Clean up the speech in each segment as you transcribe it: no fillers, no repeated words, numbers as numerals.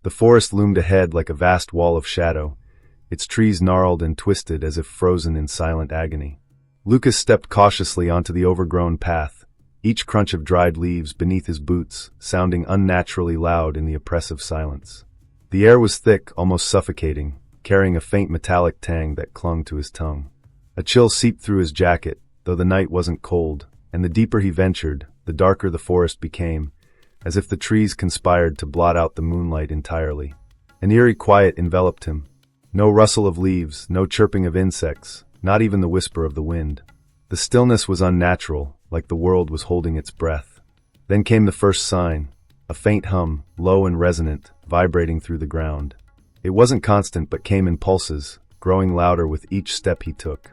The forest loomed ahead like a vast wall of shadow, its trees gnarled and twisted as if frozen in silent agony. Lucas stepped cautiously onto the overgrown path, each crunch of dried leaves beneath his boots sounding unnaturally loud in the oppressive silence. The air was thick, almost suffocating, carrying a faint metallic tang that clung to his tongue. A chill seeped through his jacket, though the night wasn't cold, and the deeper he ventured, the darker the forest became, as if the trees conspired to blot out the moonlight entirely. An eerie quiet enveloped him. No rustle of leaves, no chirping of insects, not even the whisper of the wind. The stillness was unnatural, like the world was holding its breath. Then came the first sign, a faint hum, low and resonant, vibrating through the ground. It wasn't constant but came in pulses, growing louder with each step he took.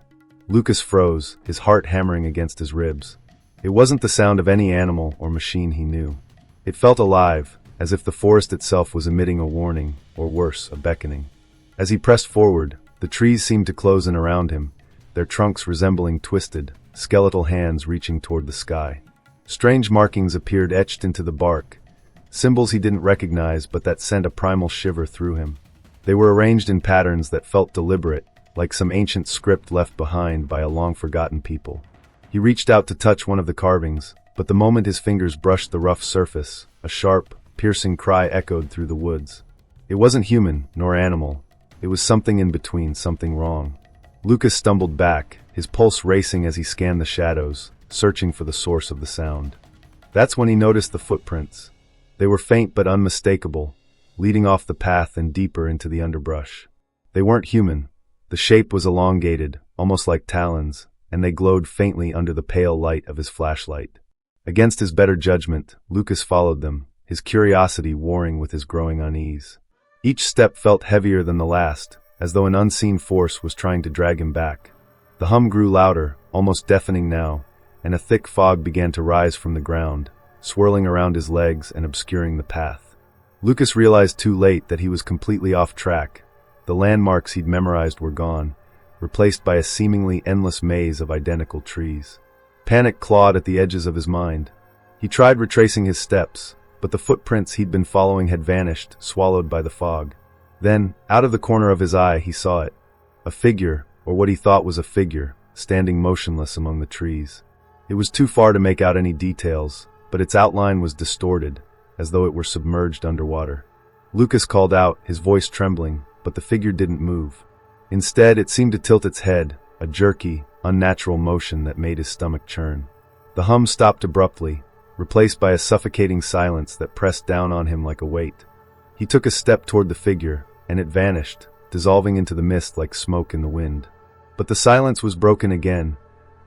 Lucas froze, his heart hammering against his ribs. It wasn't the sound of any animal or machine he knew. It felt alive, as if the forest itself was emitting a warning, or worse, a beckoning. As he pressed forward, the trees seemed to close in around him, their trunks resembling twisted, skeletal hands reaching toward the sky. Strange markings appeared etched into the bark, symbols he didn't recognize but that sent a primal shiver through him. They were arranged in patterns that felt deliberate, like some ancient script left behind by a long-forgotten people. He reached out to touch one of the carvings, but the moment his fingers brushed the rough surface, a sharp, piercing cry echoed through the woods. It wasn't human, nor animal. It was something in between, something wrong. Lucas stumbled back, his pulse racing as he scanned the shadows, searching for the source of the sound. That's when he noticed the footprints. They were faint but unmistakable, leading off the path and deeper into the underbrush. They weren't human. The shape was elongated, almost like talons, and they glowed faintly under the pale light of his flashlight. Against his better judgment, Lucas followed them, his curiosity warring with his growing unease. Each step felt heavier than the last, as though an unseen force was trying to drag him back. The hum grew louder, almost deafening now, and a thick fog began to rise from the ground, swirling around his legs and obscuring the path. Lucas realized too late that he was completely off track. The landmarks he'd memorized were gone, replaced by a seemingly endless maze of identical trees. Panic clawed at the edges of his mind. He tried retracing his steps, but the footprints he'd been following had vanished, swallowed by the fog. Then, out of the corner of his eye, he saw it. A figure, or what he thought was a figure, standing motionless among the trees. It was too far to make out any details, but its outline was distorted, as though it were submerged underwater. Lucas called out, his voice trembling, but the figure didn't move. Instead, it seemed to tilt its head, a jerky, unnatural motion that made his stomach churn. The hum stopped abruptly, replaced by a suffocating silence that pressed down on him like a weight. He took a step toward the figure, and it vanished, dissolving into the mist like smoke in the wind. But the silence was broken again,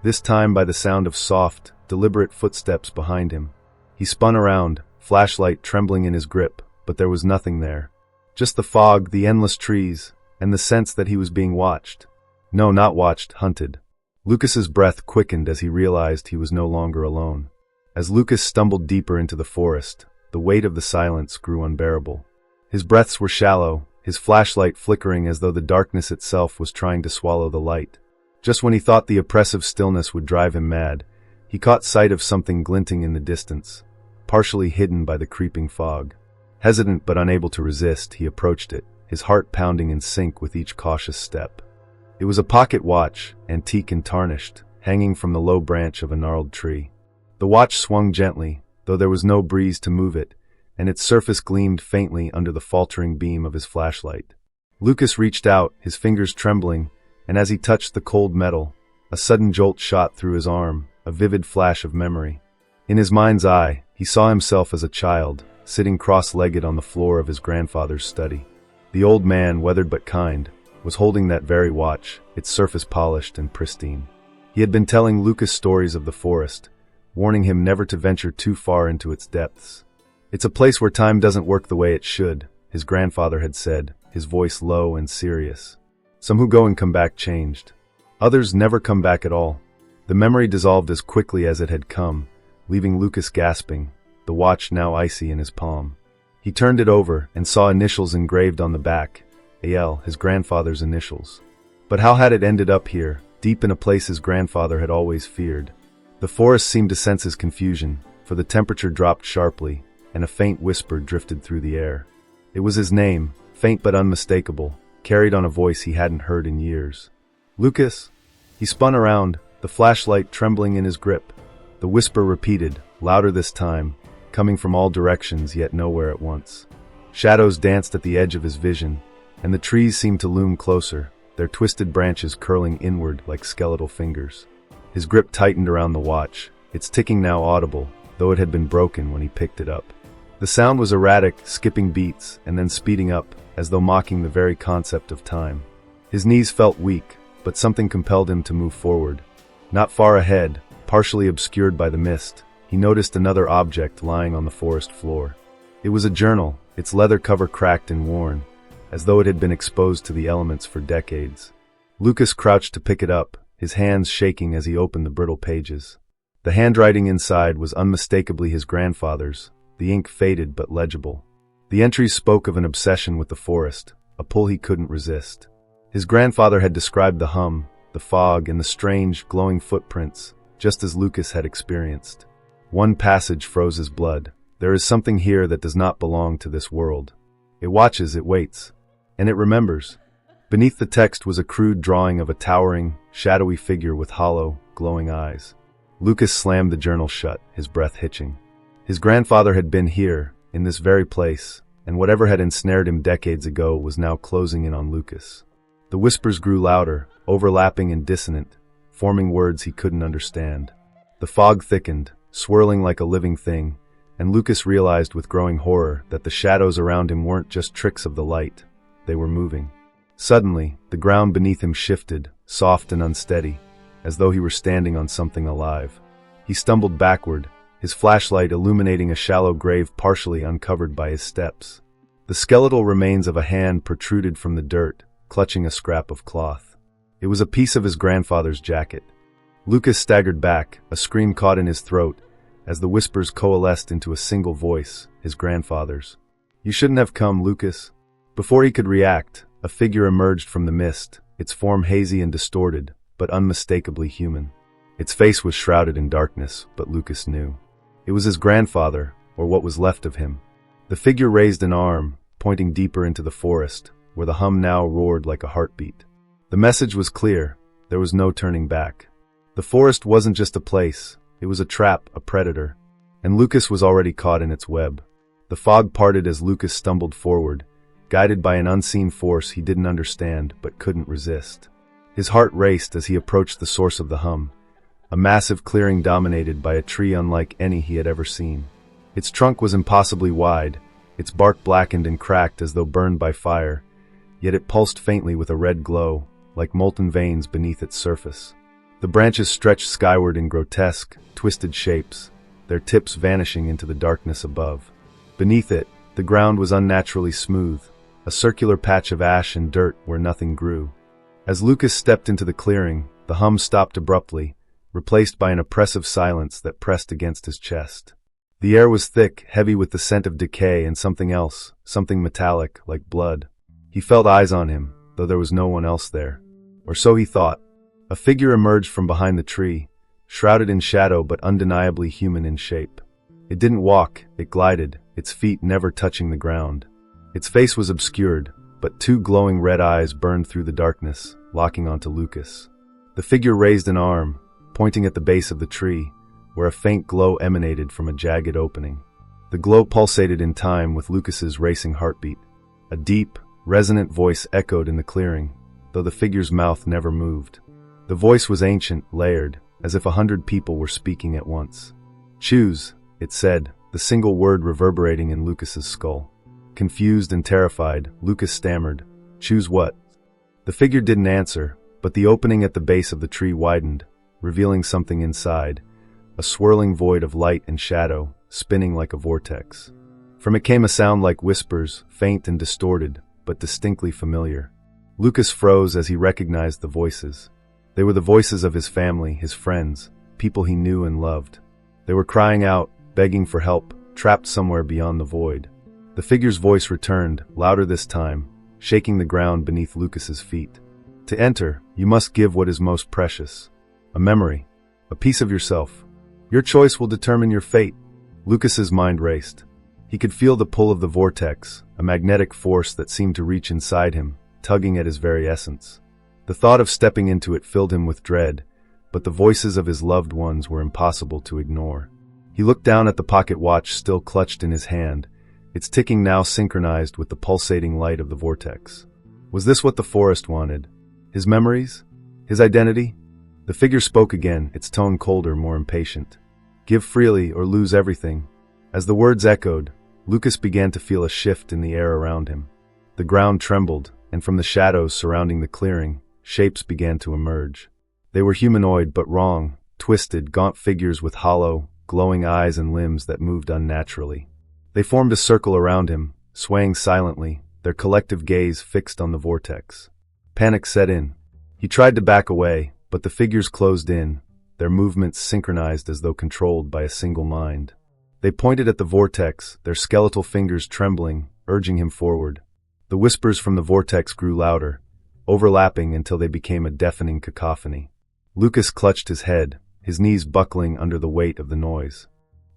this time by the sound of soft, deliberate footsteps behind him. He spun around, flashlight trembling in his grip, but there was nothing there. Just the fog, the endless trees, and the sense that he was being watched. No, not watched, hunted. Lucas's breath quickened as he realized he was no longer alone. As Lucas stumbled deeper into the forest, the weight of the silence grew unbearable. His breaths were shallow, his flashlight flickering as though the darkness itself was trying to swallow the light. Just when he thought the oppressive stillness would drive him mad, he caught sight of something glinting in the distance, partially hidden by the creeping fog. Hesitant but unable to resist, he approached it, his heart pounding in sync with each cautious step. It was a pocket watch, antique and tarnished, hanging from the low branch of a gnarled tree. The watch swung gently, though there was no breeze to move it, and its surface gleamed faintly under the faltering beam of his flashlight. Lucas reached out, his fingers trembling, and as he touched the cold metal, a sudden jolt shot through his arm, a vivid flash of memory. In his mind's eye, he saw himself as a child, sitting cross-legged on the floor of his grandfather's study. The old man, weathered but kind, was holding that very watch, its surface polished and pristine. He had been telling Lucas stories of the forest, warning him never to venture too far into its depths. "It's a place where time doesn't work the way it should," his grandfather had said, his voice low and serious. "Some who go and come back changed. Others never come back at all." The memory dissolved as quickly as it had come, leaving Lucas gasping, the watch now icy in his palm. He turned it over and saw initials engraved on the back, A.L., his grandfather's initials. But how had it ended up here, deep in a place his grandfather had always feared? The forest seemed to sense his confusion, for the temperature dropped sharply, and a faint whisper drifted through the air. It was his name, faint but unmistakable, carried on a voice he hadn't heard in years. "Lucas?" He spun around, the flashlight trembling in his grip. The whisper repeated, louder this time, coming from all directions yet nowhere at once. Shadows danced at the edge of his vision, and the trees seemed to loom closer, their twisted branches curling inward like skeletal fingers. His grip tightened around the watch, its ticking now audible, though it had been broken when he picked it up. The sound was erratic, skipping beats, and then speeding up, as though mocking the very concept of time. His knees felt weak, but something compelled him to move forward. Not far ahead, partially obscured by the mist, he noticed another object lying on the forest floor. It was a journal, its leather cover cracked and worn, as though it had been exposed to the elements for decades. Lucas crouched to pick it up, his hands shaking as he opened the brittle pages. The handwriting inside was unmistakably his grandfather's, the ink faded but legible. The entries spoke of an obsession with the forest, a pull he couldn't resist. His grandfather had described the hum, the fog, and the strange, glowing footprints, just as Lucas had experienced. One passage froze his blood. There is something here that does not belong to this world. It watches, it waits, and it remembers. Beneath the text was a crude drawing of a towering, shadowy figure with hollow, glowing eyes. Lucas slammed the journal shut, his breath hitching. His grandfather had been here, in this very place, and whatever had ensnared him decades ago was now closing in on Lucas. The whispers grew louder, overlapping and dissonant, forming words he couldn't understand. The fog thickened, swirling like a living thing, and Lucas realized with growing horror that the shadows around him weren't just tricks of the light, they were moving. Suddenly, the ground beneath him shifted, soft and unsteady, as though he were standing on something alive. He stumbled backward, his flashlight illuminating a shallow grave partially uncovered by his steps. The skeletal remains of a hand protruded from the dirt, clutching a scrap of cloth. It was a piece of his grandfather's jacket. Lucas staggered back, a scream caught in his throat, as the whispers coalesced into a single voice, his grandfather's. "You shouldn't have come, Lucas." Before he could react, a figure emerged from the mist, its form hazy and distorted, but unmistakably human. Its face was shrouded in darkness, but Lucas knew. It was his grandfather, or what was left of him. The figure raised an arm, pointing deeper into the forest, where the hum now roared like a heartbeat. The message was clear, there was no turning back. The forest wasn't just a place, it was a trap, a predator, and Lucas was already caught in its web. The fog parted as Lucas stumbled forward, guided by an unseen force he didn't understand but couldn't resist. His heart raced as he approached the source of the hum, a massive clearing dominated by a tree unlike any he had ever seen. Its trunk was impossibly wide, its bark blackened and cracked as though burned by fire, yet it pulsed faintly with a red glow, like molten veins beneath its surface. The branches stretched skyward in grotesque, twisted shapes, their tips vanishing into the darkness above. Beneath it, the ground was unnaturally smooth, a circular patch of ash and dirt where nothing grew. As Lucas stepped into the clearing, the hum stopped abruptly, replaced by an oppressive silence that pressed against his chest. The air was thick, heavy with the scent of decay and something else, something metallic, like blood. He felt eyes on him, though there was no one else there. Or so he thought. A figure emerged from behind the tree, shrouded in shadow but undeniably human in shape. It didn't walk, it glided, its feet never touching the ground. Its face was obscured, but two glowing red eyes burned through the darkness, locking onto Lucas. The figure raised an arm, pointing at the base of the tree, where a faint glow emanated from a jagged opening. The glow pulsated in time with Lucas's racing heartbeat. A deep, resonant voice echoed in the clearing, though the figure's mouth never moved. The voice was ancient, layered, as if 100 people were speaking at once. "Choose," it said, the single word reverberating in Lucas's skull. Confused and terrified, Lucas stammered, "Choose what?" The figure didn't answer, but the opening at the base of the tree widened, revealing something inside, a swirling void of light and shadow, spinning like a vortex. From it came a sound like whispers, faint and distorted, but distinctly familiar. Lucas froze as he recognized the voices. They were the voices of his family, his friends, people he knew and loved. They were crying out, begging for help, trapped somewhere beyond the void. The figure's voice returned, louder this time, shaking the ground beneath Lucas's feet. "To enter, you must give what is most precious. A memory, a piece of yourself. Your choice will determine your fate." Lucas's mind raced. He could feel the pull of the vortex, a magnetic force that seemed to reach inside him, tugging at his very essence. The thought of stepping into it filled him with dread, but the voices of his loved ones were impossible to ignore. He looked down at the pocket watch still clutched in his hand, its ticking now synchronized with the pulsating light of the vortex. Was this what the forest wanted? His memories? His identity? The figure spoke again, its tone colder, more impatient. Give freely or lose everything. As the words echoed, Lucas began to feel a shift in the air around him. The ground trembled, and from the shadows surrounding the clearing, shapes began to emerge. They were humanoid but wrong, twisted, gaunt figures with hollow, glowing eyes and limbs that moved unnaturally. They formed a circle around him, swaying silently, their collective gaze fixed on the vortex. Panic set in. He tried to back away, but the figures closed in, their movements synchronized as though controlled by a single mind. They pointed at the vortex, their skeletal fingers trembling, urging him forward. The whispers from the vortex grew louder, overlapping until they became a deafening cacophony. Lucas clutched his head, his knees buckling under the weight of the noise.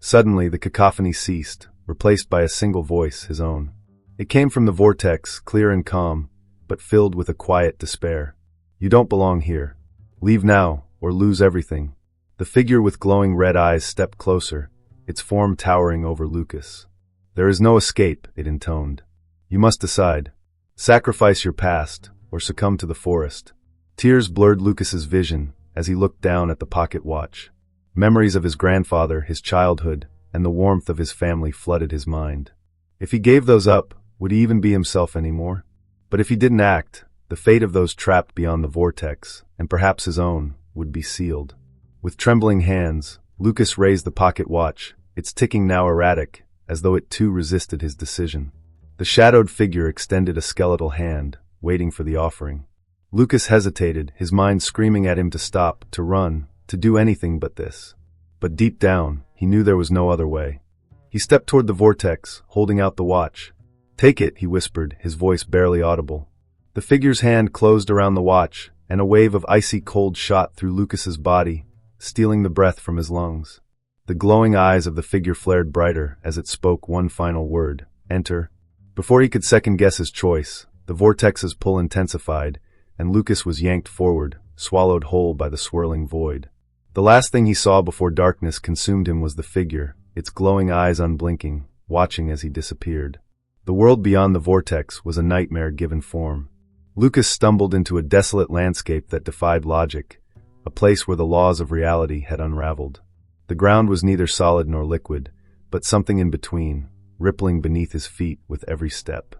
Suddenly, the cacophony ceased, replaced by a single voice, his own. It came from the vortex, clear and calm, but filled with a quiet despair. You don't belong here. Leave now, or lose everything. The figure with glowing red eyes stepped closer, its form towering over Lucas. There is no escape, it intoned. You must decide. Sacrifice your past, or succumb to the forest. Tears blurred Lucas's vision as he looked down at the pocket watch. Memories of his grandfather, his childhood, and the warmth of his family flooded his mind. If he gave those up, would he even be himself anymore? But if he didn't act, the fate of those trapped beyond the vortex, and perhaps his own, would be sealed. With trembling hands, Lucas raised the pocket watch, its ticking now erratic, as though it too resisted his decision. The shadowed figure extended a skeletal hand, waiting for the offering. Lucas hesitated, his mind screaming at him to stop, to run, to do anything but this. But deep down, he knew there was no other way. He stepped toward the vortex, holding out the watch. Take it, he whispered, his voice barely audible. The figure's hand closed around the watch, and a wave of icy cold shot through Lucas's body, stealing the breath from his lungs. The glowing eyes of the figure flared brighter as it spoke one final word, enter. Before he could second-guess his choice, the vortex's pull intensified, and Lucas was yanked forward, swallowed whole by the swirling void. The last thing he saw before darkness consumed him was the figure, its glowing eyes unblinking, watching as he disappeared. The world beyond the vortex was a nightmare given form. Lucas stumbled into a desolate landscape that defied logic, a place where the laws of reality had unraveled. The ground was neither solid nor liquid, but something in between, rippling beneath his feet with every step.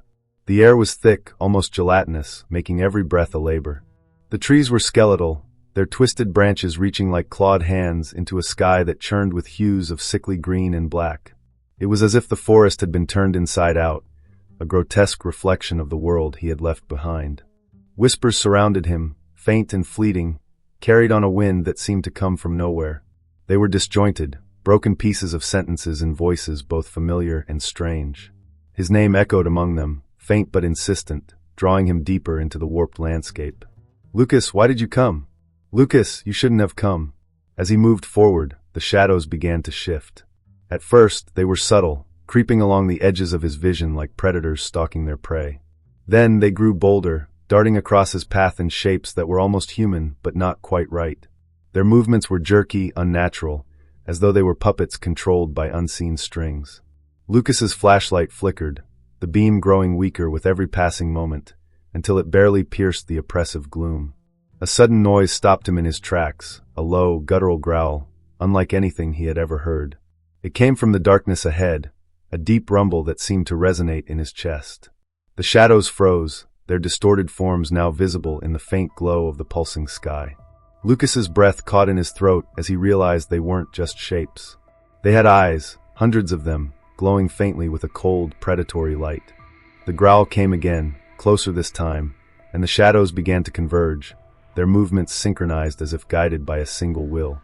The air was thick, almost gelatinous, making every breath a labor. The trees were skeletal, their twisted branches reaching like clawed hands into a sky that churned with hues of sickly green and black. It was as if the forest had been turned inside out, a grotesque reflection of the world he had left behind. Whispers surrounded him, faint and fleeting, carried on a wind that seemed to come from nowhere. They were disjointed, broken pieces of sentences and voices both familiar and strange. His name echoed among them, faint but insistent, drawing him deeper into the warped landscape. Lucas, why did you come? Lucas, you shouldn't have come. As he moved forward, the shadows began to shift. At first, they were subtle, creeping along the edges of his vision like predators stalking their prey. Then they grew bolder, darting across his path in shapes that were almost human but not quite right. Their movements were jerky, unnatural, as though they were puppets controlled by unseen strings. Lucas's flashlight flickered, the beam growing weaker with every passing moment, until it barely pierced the oppressive gloom. A sudden noise stopped him in his tracks, a low, guttural growl, unlike anything he had ever heard. It came from the darkness ahead, a deep rumble that seemed to resonate in his chest. The shadows froze, their distorted forms now visible in the faint glow of the pulsing sky. Lucas's breath caught in his throat as he realized they weren't just shapes. They had eyes, hundreds of them, glowing faintly with a cold, predatory light. The growl came again, closer this time, and the shadows began to converge, their movements synchronized as if guided by a single will.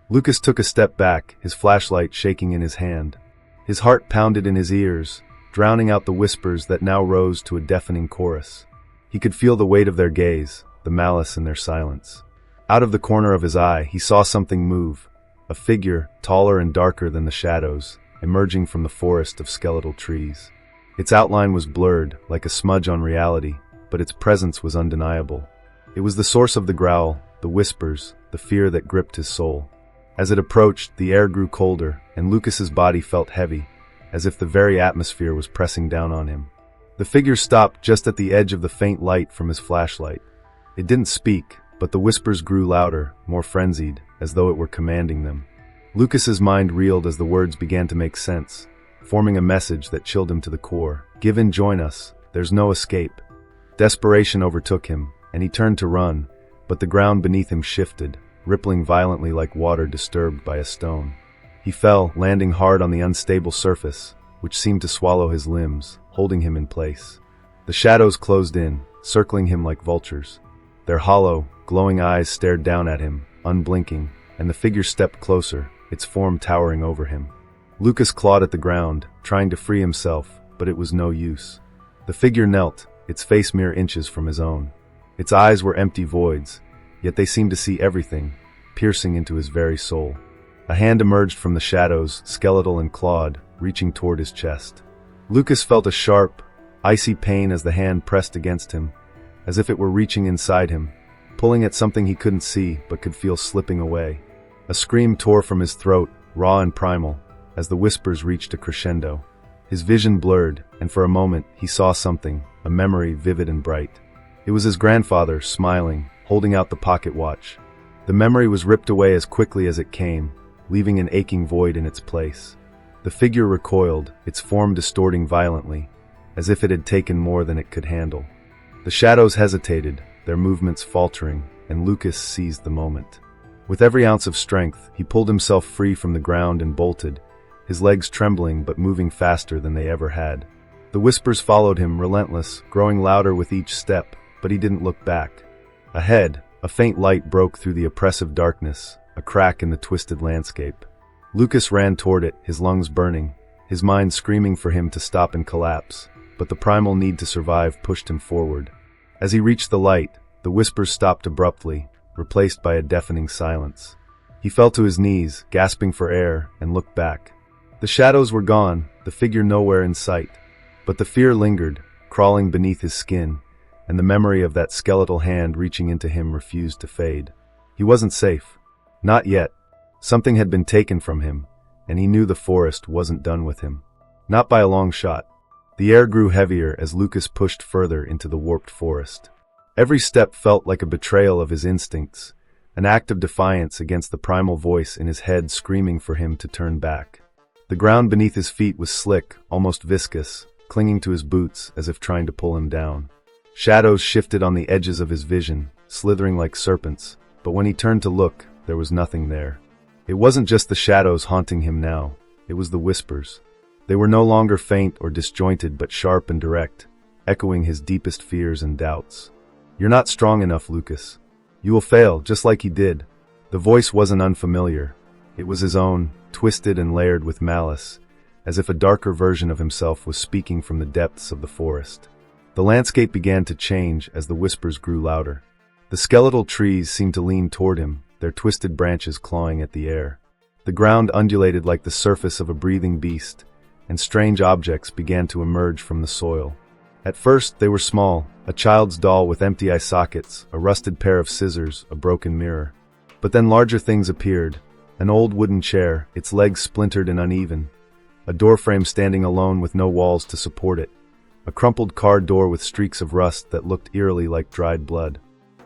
Lucas took a step back, his flashlight shaking in his hand. His heart pounded in his ears, drowning out the whispers that now rose to a deafening chorus. He could feel the weight of their gaze, the malice in their silence. Out of the corner of his eye, he saw something move, a figure, taller and darker than the shadows, emerging from the forest of skeletal trees. Its outline was blurred, like a smudge on reality, but its presence was undeniable. It was the source of the growl, the whispers, the fear that gripped his soul. As it approached, the air grew colder, and Lucas's body felt heavy, as if the very atmosphere was pressing down on him. The figure stopped just at the edge of the faint light from his flashlight. It didn't speak, but the whispers grew louder, more frenzied, as though it were commanding them. Lucas's mind reeled as the words began to make sense, forming a message that chilled him to the core. "Give in, join us. There's no escape." Desperation overtook him, and he turned to run, but the ground beneath him shifted, rippling violently like water disturbed by a stone. He fell, landing hard on the unstable surface, which seemed to swallow his limbs, holding him in place. The shadows closed in, circling him like vultures. Their hollow, glowing eyes stared down at him, unblinking, and the figure stepped closer, its form towering over him. Lucas clawed at the ground, trying to free himself, but it was no use. The figure knelt, its face mere inches from his own. Its eyes were empty voids, yet they seemed to see everything, piercing into his very soul. A hand emerged from the shadows, skeletal and clawed, reaching toward his chest. Lucas felt a sharp, icy pain as the hand pressed against him, as if it were reaching inside him, pulling at something he couldn't see but could feel slipping away. A scream tore from his throat, raw and primal, as the whispers reached a crescendo. His vision blurred, and for a moment he saw something, a memory vivid and bright. It was his grandfather, smiling, holding out the pocket watch. The memory was ripped away as quickly as it came, leaving an aching void in its place. The figure recoiled, its form distorting violently, as if it had taken more than it could handle. The shadows hesitated, their movements faltering, and Lucas seized the moment. With every ounce of strength, he pulled himself free from the ground and bolted, his legs trembling but moving faster than they ever had. The whispers followed him, relentless, growing louder with each step, but he didn't look back. Ahead, a faint light broke through the oppressive darkness, a crack in the twisted landscape. Lucas ran toward it, his lungs burning, his mind screaming for him to stop and collapse, but the primal need to survive pushed him forward. As he reached the light, the whispers stopped abruptly, replaced by a deafening silence. He fell to his knees, gasping for air, and looked back. The shadows were gone, the figure nowhere in sight, but the fear lingered, crawling beneath his skin, and the memory of that skeletal hand reaching into him refused to fade. He wasn't safe. Not yet. Something had been taken from him, and he knew the forest wasn't done with him. Not by a long shot. The air grew heavier as Lucas pushed further into the warped forest. Every step felt like a betrayal of his instincts, an act of defiance against the primal voice in his head screaming for him to turn back. The ground beneath his feet was slick, almost viscous, clinging to his boots as if trying to pull him down. Shadows shifted on the edges of his vision, slithering like serpents, but when he turned to look, there was nothing there. It wasn't just the shadows haunting him now, it was the whispers. They were no longer faint or disjointed but sharp and direct, echoing his deepest fears and doubts. "You're not strong enough, Lucas. You will fail, just like he did." The voice wasn't unfamiliar. It was his own, twisted and layered with malice, as if a darker version of himself was speaking from the depths of the forest. The landscape began to change as the whispers grew louder. The skeletal trees seemed to lean toward him, their twisted branches clawing at the air. The ground undulated like the surface of a breathing beast, and strange objects began to emerge from the soil. At first, they were small, a child's doll with empty eye sockets, a rusted pair of scissors, a broken mirror. But then larger things appeared, an old wooden chair, its legs splintered and uneven, a doorframe standing alone with no walls to support it, a crumpled car door with streaks of rust that looked eerily like dried blood.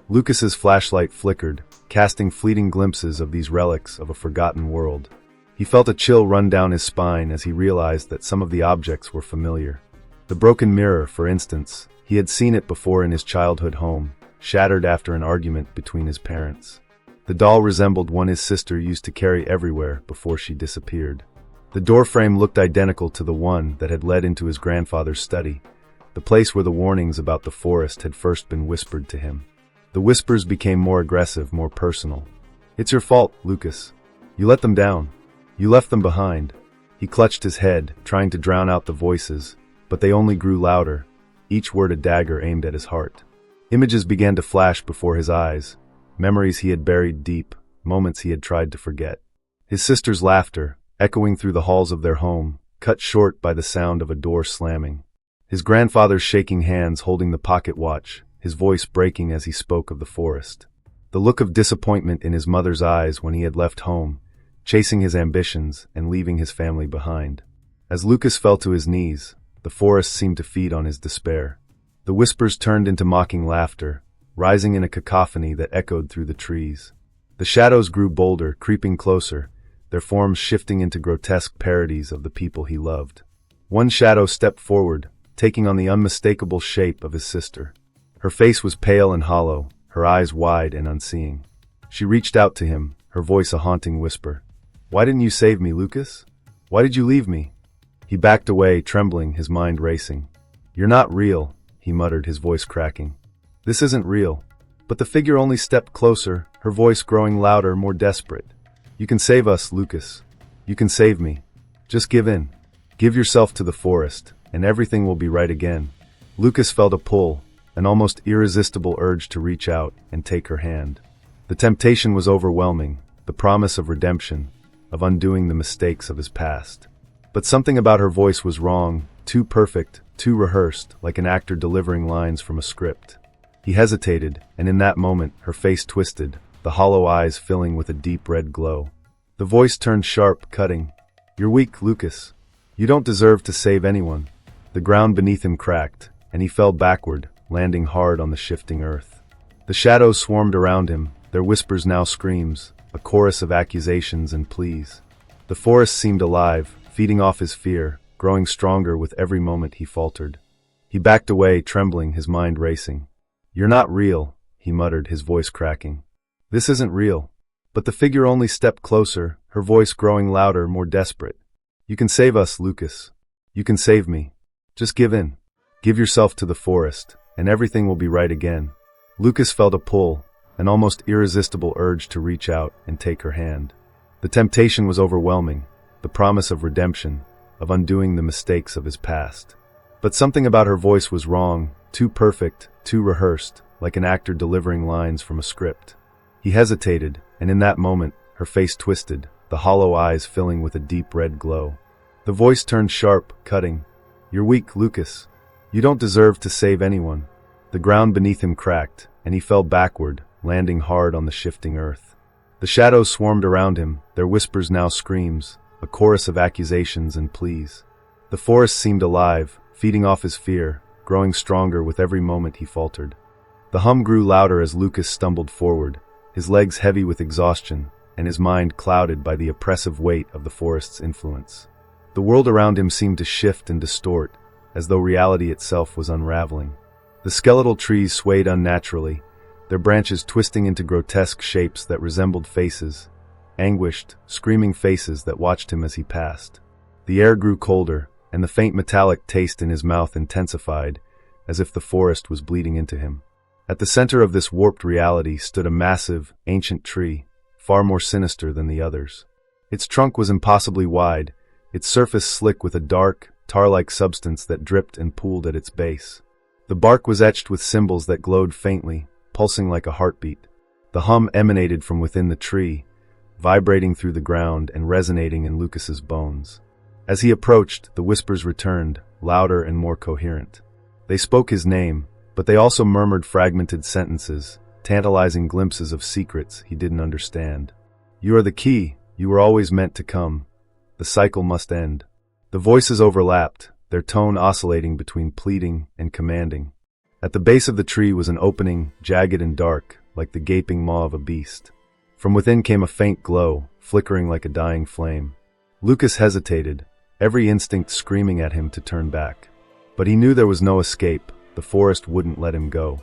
Lucas's flashlight flickered, casting fleeting glimpses of these relics of a forgotten world. He felt a chill run down his spine as he realized that some of the objects were familiar. The broken mirror, for instance, he had seen it before in his childhood home, shattered after an argument between his parents. The doll resembled one his sister used to carry everywhere before she disappeared. The doorframe looked identical to the one that had led into his grandfather's study, the place where the warnings about the forest had first been whispered to him. The whispers became more aggressive, more personal. "It's your fault, Lucas. You let them down. You left them behind." He clutched his head, trying to drown out the voices, but they only grew louder, each word a dagger aimed at his heart. Images began to flash before his eyes, memories he had buried deep, moments he had tried to forget. His sister's laughter, echoing through the halls of their home, cut short by the sound of a door slamming. His grandfather's shaking hands holding the pocket watch, his voice breaking as he spoke of the forest. The look of disappointment in his mother's eyes when he had left home, chasing his ambitions and leaving his family behind. As Lucas fell to his knees, the forest seemed to feed on his despair. The whispers turned into mocking laughter, rising in a cacophony that echoed through the trees. The shadows grew bolder, creeping closer, their forms shifting into grotesque parodies of the people he loved. One shadow stepped forward, taking on the unmistakable shape of his sister. Her face was pale and hollow, her eyes wide and unseeing. She reached out to him, her voice a haunting whisper. "Why didn't you save me, Lucas? Why did you leave me?" He backed away, trembling, his mind racing. "You're not real," he muttered, his voice cracking. "This isn't real." But the figure only stepped closer, her voice growing louder, more desperate. "You can save us, Lucas. You can save me. Just give in. Give yourself to the forest, and everything will be right again." Lucas felt a pull, an almost irresistible urge to reach out and take her hand. The temptation was overwhelming, the promise of redemption, of undoing the mistakes of his past. But something about her voice was wrong, too perfect, too rehearsed, like an actor delivering lines from a script. He hesitated, and in that moment, her face twisted, the hollow eyes filling with a deep red glow. The voice turned sharp, cutting. "You're weak, Lucas. You don't deserve to save anyone." The ground beneath him cracked, and he fell backward, landing hard on the shifting earth. The shadows swarmed around him, their whispers now screams, a chorus of accusations and pleas. The forest seemed alive, feeding off his fear, growing stronger with every moment he faltered. He backed away, trembling, his mind racing. "You're not real," he muttered, his voice cracking. "This isn't real." But the figure only stepped closer, her voice growing louder, more desperate. "You can save us, Lucas. You can save me. Just give in. Give yourself to the forest, and everything will be right again." Lucas felt a pull, an almost irresistible urge to reach out and take her hand. The temptation was overwhelming, the promise of redemption, of undoing the mistakes of his past. But something about her voice was wrong, too perfect, too rehearsed, like an actor delivering lines from a script. He hesitated, and in that moment, her face twisted, the hollow eyes filling with a deep red glow. The voice turned sharp, cutting. "You're weak, Lucas. You don't deserve to save anyone." The ground beneath him cracked, and he fell backward, landing hard on the shifting earth. The shadows swarmed around him, their whispers now screams, a chorus of accusations and pleas. The forest seemed alive, feeding off his fear, growing stronger with every moment he faltered. The hum grew louder as Lucas stumbled forward, his legs heavy with exhaustion, and his mind clouded by the oppressive weight of the forest's influence. The world around him seemed to shift and distort, as though reality itself was unraveling. The skeletal trees swayed unnaturally, their branches twisting into grotesque shapes that resembled faces, anguished, screaming faces that watched him as he passed. The air grew colder, and the faint metallic taste in his mouth intensified, as if the forest was bleeding into him. At the center of this warped reality stood a massive, ancient tree, far more sinister than the others. Its trunk was impossibly wide, its surface slick with a dark, tar-like substance that dripped and pooled at its base. The bark was etched with symbols that glowed faintly, pulsing like a heartbeat. The hum emanated from within the tree, vibrating through the ground and resonating in Lucas's bones. As he approached, the whispers returned, louder and more coherent. They spoke his name, but they also murmured fragmented sentences, tantalizing glimpses of secrets he didn't understand. "You are the key. You were always meant to come. The cycle must end." The voices overlapped, their tone oscillating between pleading and commanding. At the base of the tree was an opening, jagged and dark, like the gaping maw of a beast. From within came a faint glow, flickering like a dying flame. Lucas hesitated, every instinct screaming at him to turn back. But he knew there was no escape, the forest wouldn't let him go.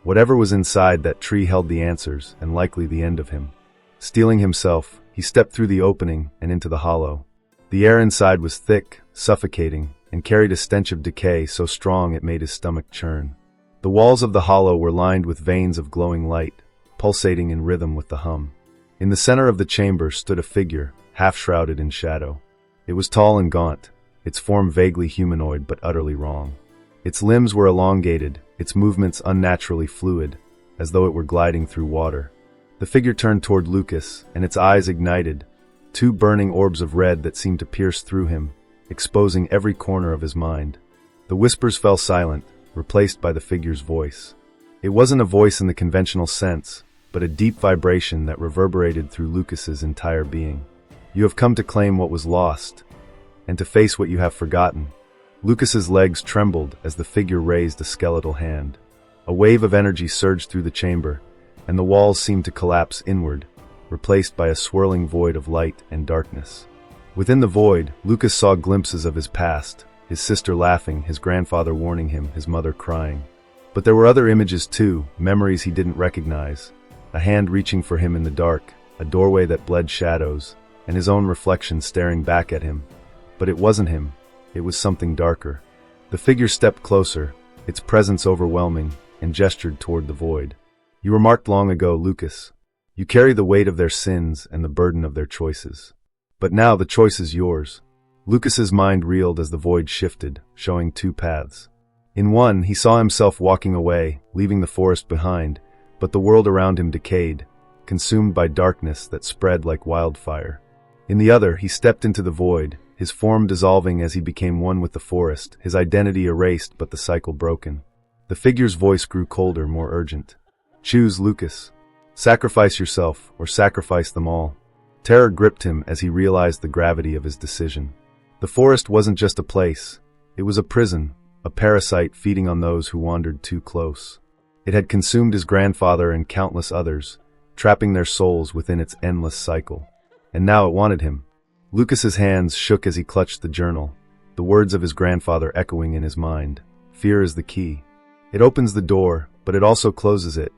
Whatever was inside that tree held the answers, and likely the end of him. Steeling himself, he stepped through the opening and into the hollow. The air inside was thick, suffocating, and carried a stench of decay so strong it made his stomach churn. The walls of the hollow were lined with veins of glowing light, pulsating in rhythm with the hum. In the center of the chamber stood a figure, half-shrouded in shadow. It was tall and gaunt, its form vaguely humanoid but utterly wrong. Its limbs were elongated, its movements unnaturally fluid, as though it were gliding through water. The figure turned toward Lucas, and its eyes ignited, two burning orbs of red that seemed to pierce through him, exposing every corner of his mind. The whispers fell silent, replaced by the figure's voice. It wasn't a voice in the conventional sense, but a deep vibration that reverberated through Lucas's entire being. You have come to claim what was lost, and to face what you have forgotten. Lucas's legs trembled as the figure raised a skeletal hand. A wave of energy surged through the chamber, and the walls seemed to collapse inward, replaced by a swirling void of light and darkness. Within the void, Lucas saw glimpses of his past, his sister laughing, his grandfather warning him, his mother crying. But there were other images too, memories he didn't recognize. A hand reaching for him in the dark, a doorway that bled shadows, and his own reflection staring back at him. But it wasn't him. It was something darker. The figure stepped closer, its presence overwhelming, and gestured toward the void. You were marked long ago, Lucas. You carry the weight of their sins and the burden of their choices. But now the choice is yours. Lucas's mind reeled as the void shifted, showing two paths. In one, he saw himself walking away, leaving the forest behind, but the world around him decayed, consumed by darkness that spread like wildfire. In the other, he stepped into the void, his form dissolving as he became one with the forest, his identity erased but the cycle broken. The figure's voice grew colder, more urgent. Choose, Lucas. Sacrifice yourself, or sacrifice them all. Terror gripped him as he realized the gravity of his decision. The forest wasn't just a place. It was a prison, a parasite feeding on those who wandered too close. It had consumed his grandfather and countless others, trapping their souls within its endless cycle. And now it wanted him. Lucas's hands shook as he clutched the journal, the words of his grandfather echoing in his mind. Fear is the key. It opens the door, but it also closes it.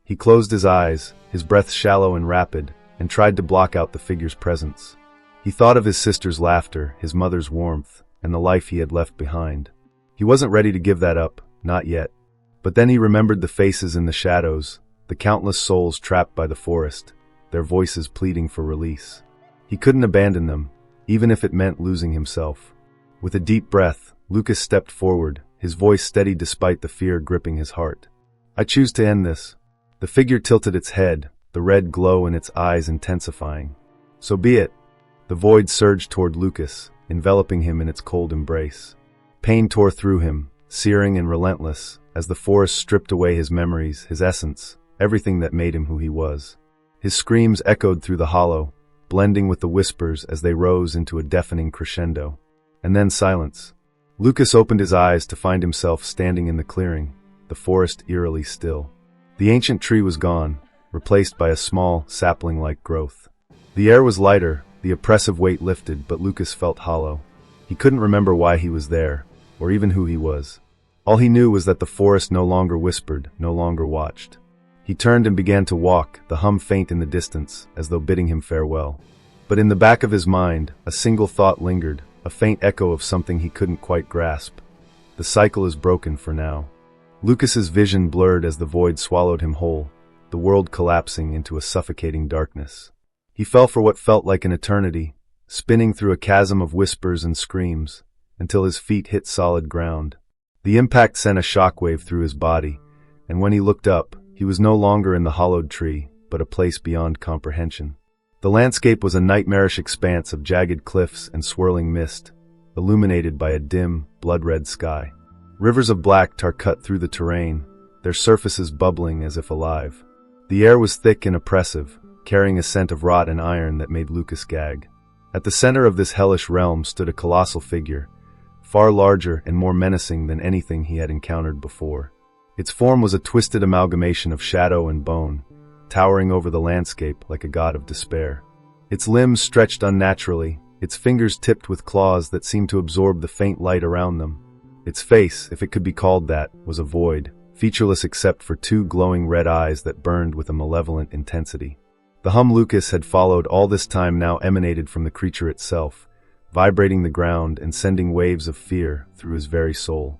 He closed his eyes, his breath shallow and rapid, and tried to block out the figure's presence. He thought of his sister's laughter, his mother's warmth, and the life he had left behind. He wasn't ready to give that up, not yet. But then he remembered the faces in the shadows, the countless souls trapped by the forest, their voices pleading for release. He couldn't abandon them, even if it meant losing himself. With a deep breath, Lucas stepped forward, his voice steady despite the fear gripping his heart. I choose to end this. The figure tilted its head, the red glow in its eyes intensifying. So be it. The void surged toward Lucas, enveloping him in its cold embrace. Pain tore through him, searing and relentless, as the forest stripped away his memories, his essence, everything that made him who he was. His screams echoed through the hollow, blending with the whispers as they rose into a deafening crescendo. And then silence. Lucas opened his eyes to find himself standing in the clearing, the forest eerily still. The ancient tree was gone, replaced by a small, sapling-like growth. The air was lighter, the oppressive weight lifted, but Lucas felt hollow. He couldn't remember why he was there, or even who he was. All he knew was that the forest no longer whispered, no longer watched. He turned and began to walk, the hum faint in the distance, as though bidding him farewell. But in the back of his mind, a single thought lingered, a faint echo of something he couldn't quite grasp. The cycle is broken for now. Lucas's vision blurred as the void swallowed him whole, the world collapsing into a suffocating darkness. He fell for what felt like an eternity, spinning through a chasm of whispers and screams, until his feet hit solid ground. The impact sent a shockwave through his body, and when he looked up, he was no longer in the hollowed tree, but a place beyond comprehension. The landscape was a nightmarish expanse of jagged cliffs and swirling mist, illuminated by a dim, blood-red sky. Rivers of black tar cut through the terrain, their surfaces bubbling as if alive. The air was thick and oppressive, carrying a scent of rot and iron that made Lucas gag. At the center of this hellish realm stood a colossal figure, far larger and more menacing than anything he had encountered before. Its form was a twisted amalgamation of shadow and bone, towering over the landscape like a god of despair. Its limbs stretched unnaturally, its fingers tipped with claws that seemed to absorb the faint light around them. Its face, if it could be called that, was a void, featureless except for two glowing red eyes that burned with a malevolent intensity. The hum Lucas had followed all this time now emanated from the creature itself, vibrating the ground and sending waves of fear through his very soul.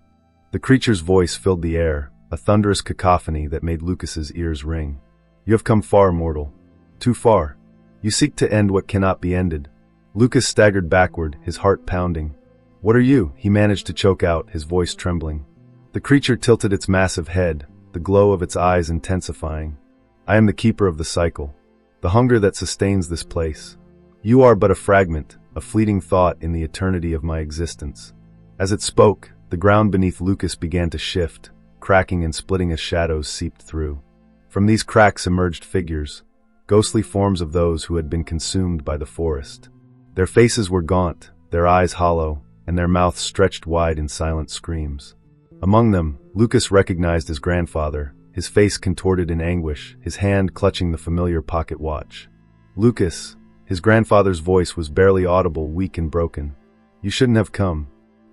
The creature's voice filled the air, a thunderous cacophony that made Lucas's ears ring. You have come far, mortal. Too far. You seek to end what cannot be ended. Lucas staggered backward, his heart pounding. What are you? He managed to choke out, his voice trembling. The creature tilted its massive head, the glow of its eyes intensifying. I am the keeper of the cycle, the hunger that sustains this place. You are but a fragment, a fleeting thought in the eternity of my existence." As it spoke, the ground beneath Lucas began to shift, cracking and splitting as shadows seeped through. From these cracks emerged figures, ghostly forms of those who had been consumed by the forest. Their faces were gaunt, their eyes hollow, and their mouths stretched wide in silent screams. Among them, Lucas recognized his grandfather, his face contorted in anguish, his hand clutching the familiar pocket watch. "Lucas," his grandfather's voice was barely audible, weak and broken. "You shouldn't have come.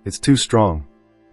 It's too strong."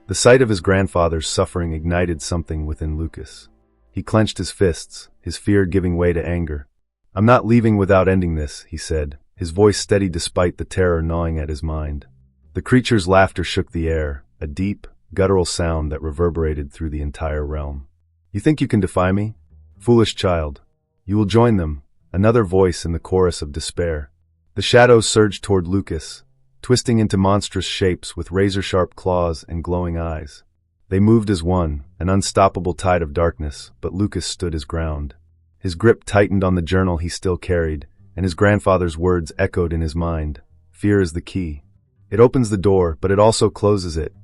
The sight of his grandfather's suffering ignited something within Lucas. He clenched his fists, his fear giving way to anger. "I'm not leaving without ending this," he said, his voice steady despite the terror gnawing at his mind. The creature's laughter shook the air, a deep, guttural sound that reverberated through the entire realm. "You think you can defy me? Foolish child. You will join them," another voice in the chorus of despair. The shadows surged toward Lucas, twisting into monstrous shapes with razor-sharp claws and glowing eyes. They moved as one, an unstoppable tide of darkness, but Lucas stood his ground. His grip tightened on the journal he still carried, and his grandfather's words echoed in his mind. "Fear is the key. It opens the door, but it also closes it."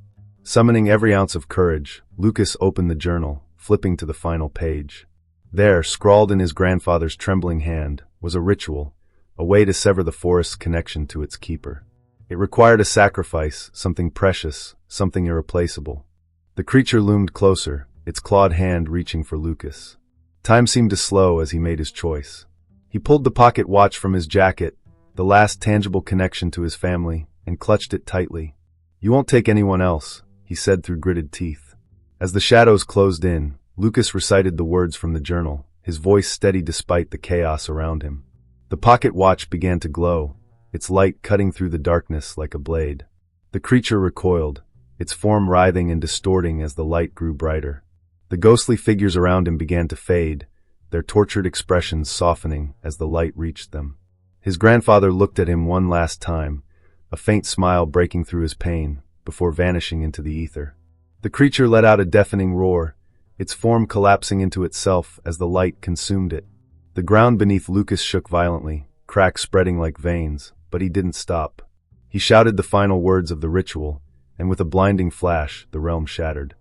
Summoning every ounce of courage, Lucas opened the journal, flipping to the final page. There, scrawled in his grandfather's trembling hand, was a ritual, a way to sever the forest's connection to its keeper. It required a sacrifice, something precious, something irreplaceable. The creature loomed closer, its clawed hand reaching for Lucas. Time seemed to slow as he made his choice. He pulled the pocket watch from his jacket, the last tangible connection to his family, and clutched it tightly. "You won't take anyone else," he said through gritted teeth. As the shadows closed in, Lucas recited the words from the journal, his voice steady despite the chaos around him. The pocket watch began to glow, its light cutting through the darkness like a blade. The creature recoiled, its form writhing and distorting as the light grew brighter. The ghostly figures around him began to fade, their tortured expressions softening as the light reached them. His grandfather looked at him one last time, a faint smile breaking through his pain, before vanishing into the ether. The creature let out a deafening roar, its form collapsing into itself as the light consumed it. The ground beneath Lucas shook violently, cracks spreading like veins, but he didn't stop. He shouted the final words of the ritual, and with a blinding flash, the realm shattered.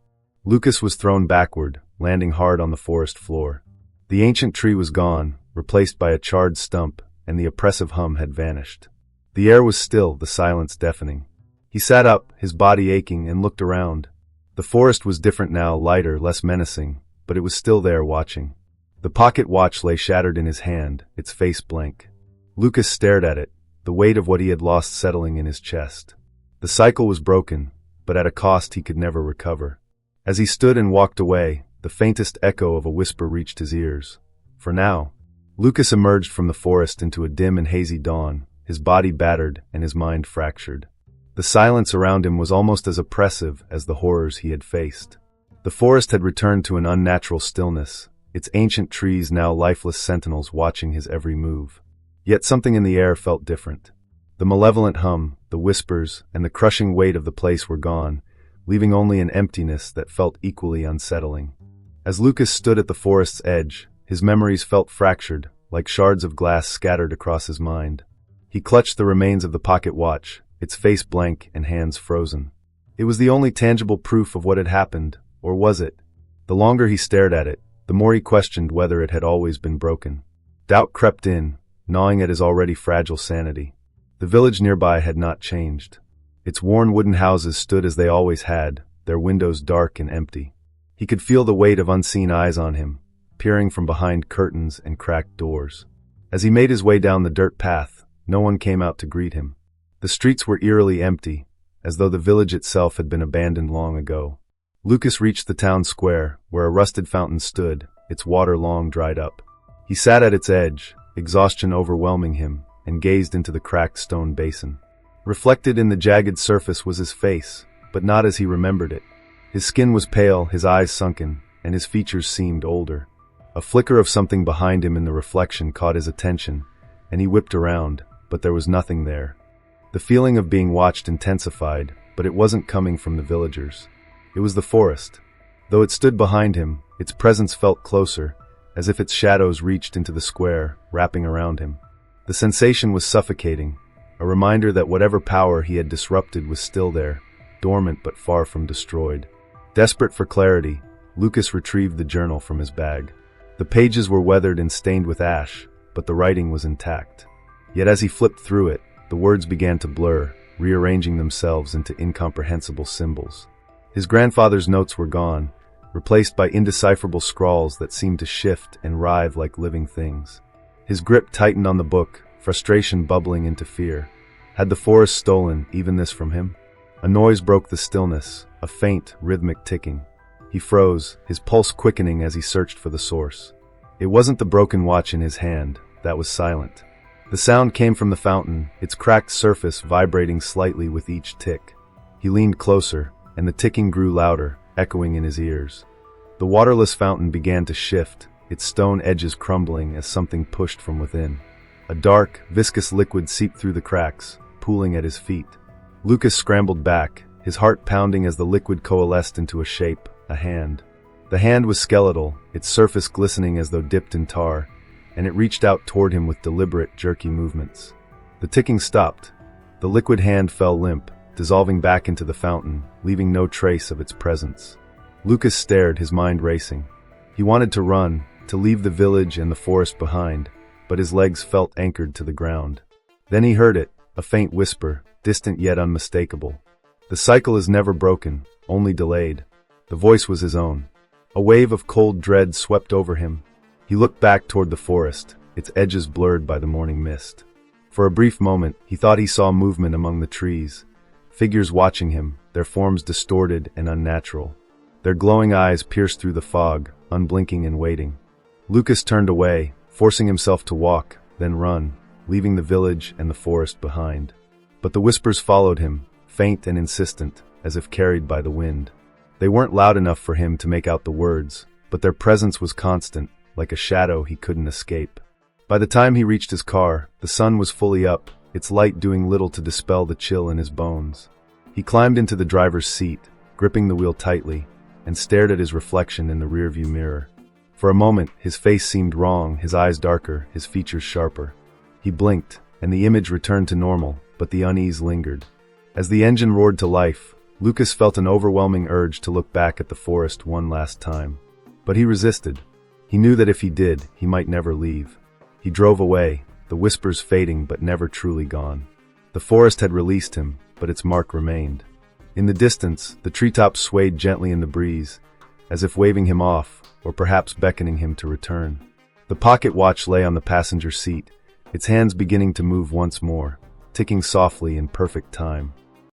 Lucas was thrown backward, landing hard on the forest floor. The ancient tree was gone, replaced by a charred stump, and the oppressive hum had vanished. The air was still, the silence deafening. He sat up, his body aching, and looked around. The forest was different now, lighter, less menacing, but it was still there watching. The pocket watch lay shattered in his hand, its face blank. Lucas stared at it, the weight of what he had lost settling in his chest. The cycle was broken, but at a cost he could never recover. As he stood and walked away, the faintest echo of a whisper reached his ears. For now, Lucas emerged from the forest into a dim and hazy dawn, his body battered and his mind fractured. The silence around him was almost as oppressive as the horrors he had faced. The forest had returned to an unnatural stillness, its ancient trees now lifeless sentinels watching his every move. Yet something in the air felt different. The malevolent hum, the whispers, and the crushing weight of the place were gone, leaving only an emptiness that felt equally unsettling. As Lucas stood at the forest's edge, his memories felt fractured, like shards of glass scattered across his mind. He clutched the remains of the pocket watch, its face blank and hands frozen. It was the only tangible proof of what had happened, or was it? The longer he stared at it, the more he questioned whether it had always been broken. Doubt crept in, gnawing at his already fragile sanity. The village nearby had not changed. Its worn wooden houses stood as they always had, their windows dark and empty. He could feel the weight of unseen eyes on him, peering from behind curtains and cracked doors. As he made his way down the dirt path, no one came out to greet him. The streets were eerily empty, as though the village itself had been abandoned long ago. Lucas reached the town square, where a rusted fountain stood, its water long dried up. He sat at its edge, exhaustion overwhelming him, and gazed into the cracked stone basin. Reflected in the jagged surface was his face, but not as he remembered it. His skin was pale, his eyes sunken, and his features seemed older. A flicker of something behind him in the reflection caught his attention, and he whipped around, but there was nothing there. The feeling of being watched intensified, but it wasn't coming from the villagers. It was the forest. Though it stood behind him, its presence felt closer, as if its shadows reached into the square, wrapping around him. The sensation was suffocating, a reminder that whatever power he had disrupted was still there, dormant but far from destroyed. Desperate for clarity, Lucas retrieved the journal from his bag. The pages were weathered and stained with ash, but the writing was intact. Yet as he flipped through it, the words began to blur, rearranging themselves into incomprehensible symbols. His grandfather's notes were gone, replaced by indecipherable scrawls that seemed to shift and writhe like living things. His grip tightened on the book, frustration bubbling into fear. Had the forest stolen even this from him? A noise broke the stillness, a faint, rhythmic ticking. He froze, his pulse quickening as he searched for the source. It wasn't the broken watch in his hand, that was silent. The sound came from the fountain, its cracked surface vibrating slightly with each tick. He leaned closer, and the ticking grew louder, echoing in his ears. The waterless fountain began to shift, its stone edges crumbling as something pushed from within. A dark, viscous liquid seeped through the cracks, pooling at his feet. Lucas scrambled back, his heart pounding as the liquid coalesced into a shape, a hand. The hand was skeletal, its surface glistening as though dipped in tar, and it reached out toward him with deliberate, jerky movements. The ticking stopped. The liquid hand fell limp, dissolving back into the fountain, leaving no trace of its presence. Lucas stared, his mind racing. He wanted to run, to leave the village and the forest behind, but his legs felt anchored to the ground. Then he heard it, a faint whisper, distant yet unmistakable. The cycle is never broken, only delayed. The voice was his own. A wave of cold dread swept over him. He looked back toward the forest, its edges blurred by the morning mist. For a brief moment, he thought he saw movement among the trees, figures watching him, their forms distorted and unnatural. Their glowing eyes pierced through the fog, unblinking and waiting. Lucas turned away, forcing himself to walk, then run, leaving the village and the forest behind. But the whispers followed him, faint and insistent, as if carried by the wind. They weren't loud enough for him to make out the words, but their presence was constant, like a shadow he couldn't escape. By the time he reached his car, the sun was fully up, its light doing little to dispel the chill in his bones. He climbed into the driver's seat, gripping the wheel tightly, and stared at his reflection in the rearview mirror. For a moment, his face seemed wrong, his eyes darker, his features sharper. He blinked, and the image returned to normal, but the unease lingered. As the engine roared to life, Lucas felt an overwhelming urge to look back at the forest one last time. But he resisted. He knew that if he did, he might never leave. He drove away, the whispers fading but never truly gone. The forest had released him, but its mark remained. In the distance, the treetops swayed gently in the breeze, as if waving him off, or perhaps beckoning him to return. The pocket watch lay on the passenger seat, its hands beginning to move once more, ticking softly in perfect time.